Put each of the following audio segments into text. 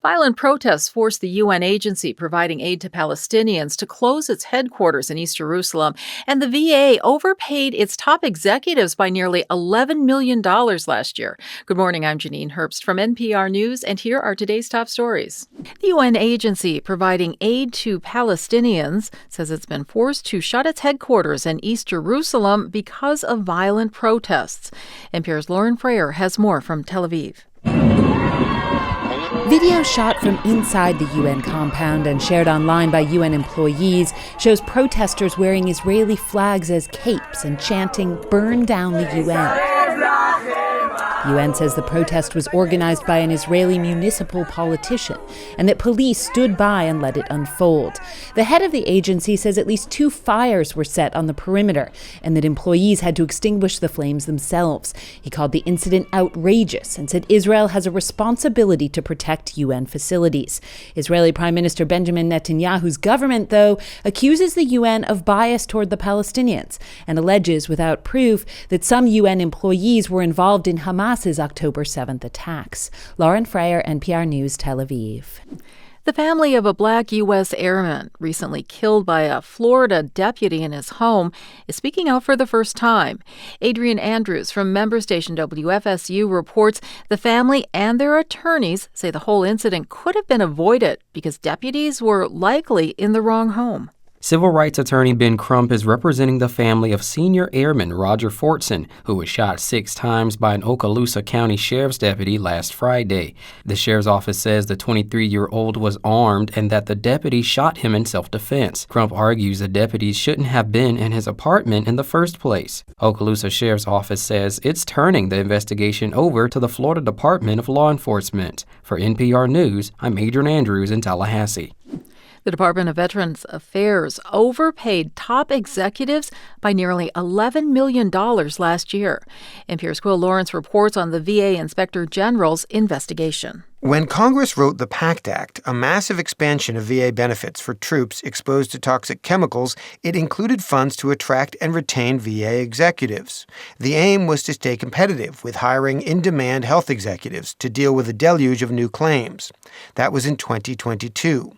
Violent protests forced the UN agency providing aid to Palestinians to close its headquarters in East Jerusalem, and the VA overpaid its top executives by nearly $11 million last year. Good morning, I'm Janine Herbst from NPR News, and here are today's top stories. The UN agency providing aid to Palestinians says it's been forced to shut its headquarters in East Jerusalem because of violent protests. NPR's Lauren Frayer has more from Tel Aviv. Video shot from inside the UN compound and shared online by UN employees shows protesters wearing Israeli flags as capes and chanting, "Burn down the UN." The UN says the protest was organized by an Israeli municipal politician and that police stood by and let it unfold. The head of the agency says at least 2 fires were set on the perimeter and that employees had to extinguish the flames themselves. He called the incident outrageous and said Israel has a responsibility to protect UN facilities. Israeli Prime Minister Benjamin Netanyahu's government, though, accuses the UN of bias toward the Palestinians and alleges without proof that some UN employees were involved in Hamas's October 7th attacks. Lauren Frayer, NPR News, Tel Aviv. The family of a black U.S. airman recently killed by a Florida deputy in his home is speaking out for the first time. Adrian Andrews from member station WFSU reports the family and their attorneys say the whole incident could have been avoided because deputies were likely in the wrong home. Civil rights attorney Ben Crump is representing the family of senior airman Roger Fortson, who was shot 6 times by an Okaloosa County Sheriff's deputy last Friday. The sheriff's office says the 23-year-old was armed and that the deputy shot him in self-defense. Crump argues the deputies shouldn't have been in his apartment in the first place. Okaloosa Sheriff's Office says it's turning the investigation over to the Florida Department of Law Enforcement. For NPR News, I'm Adrian Andrews in Tallahassee. The Department of Veterans Affairs overpaid top executives by nearly $11 million last year. NPR's Quill Lawrence reports on the VA Inspector General's investigation. When Congress wrote the PACT Act, a massive expansion of VA benefits for troops exposed to toxic chemicals, it included funds to attract and retain VA executives. The aim was to stay competitive with hiring in-demand health executives to deal with a deluge of new claims. That was in 2022.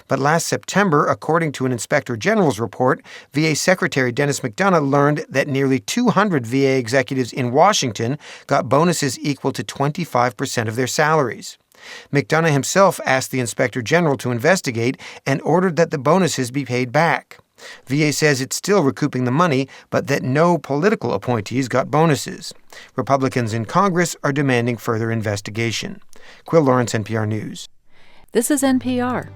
But last September, according to an Inspector General's report, VA Secretary Dennis McDonough learned that nearly 200 VA executives in Washington got bonuses equal to 25% of their salaries. McDonough himself asked the Inspector General to investigate and ordered that the bonuses be paid back. VA says it's still recouping the money, but that no political appointees got bonuses. Republicans in Congress are demanding further investigation. Quill Lawrence, NPR News. This is NPR.